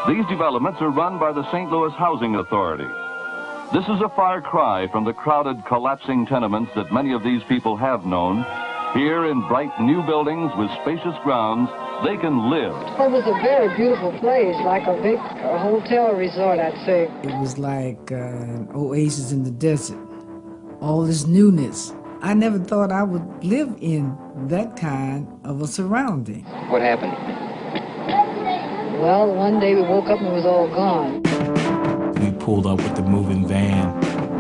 These developments are run by the St. Louis Housing Authority. This is a far cry from the crowded, collapsing tenements that many of these people have known. Here in bright new buildings with spacious grounds, they can live. It was a very beautiful place, like a big hotel resort, I'd say. It was like an oasis in the desert. All this newness. I never thought I would live in that kind of a surrounding. What happened? Well, one day we woke up and it was all gone. We pulled up with the moving van.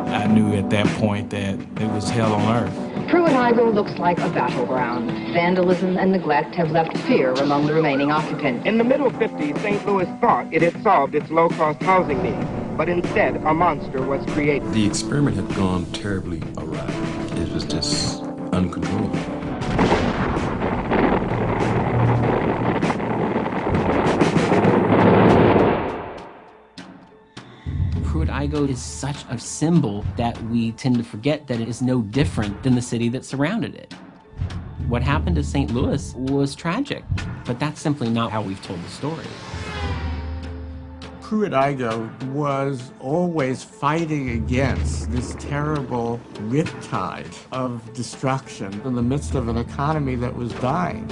I knew at that point that it was hell on earth. Pruitt-lgoe looks like a battleground. Vandalism and neglect have left fear among the remaining occupants. In the middle 50s, St. Louis thought it had solved its low-cost housing needs, but instead a monster was created. The experiment had gone terribly awry. It was just uncontrollable. Pruitt-lgoe is such a symbol that we tend to forget that it is no different than the city that surrounded it. What happened to St. Louis was tragic, but that's simply not how we've told the story. Pruitt-lgoe was always fighting against this terrible riptide of destruction in the midst of an economy that was dying.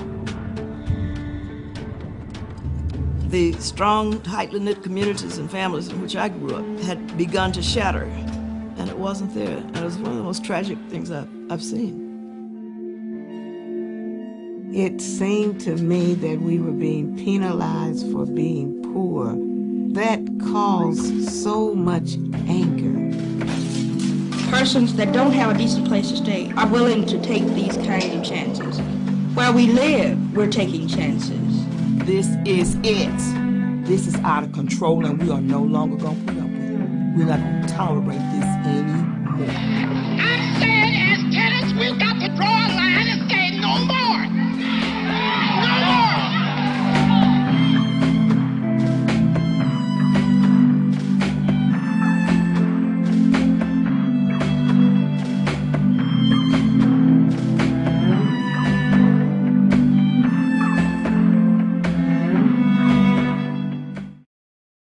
The strong, tightly knit communities and families in which I grew up had begun to shatter, and it wasn't there. And it was one of the most tragic things I've seen. It seemed to me that we were being penalized for being poor. That caused so much anger. Persons that don't have a decent place to stay are willing to take these kinds of chances. Where we live, we're taking chances. This is it. This is out of control, and we are no longer going to put up with it. We're not going to tolerate this anymore. I said, as tenants, we've got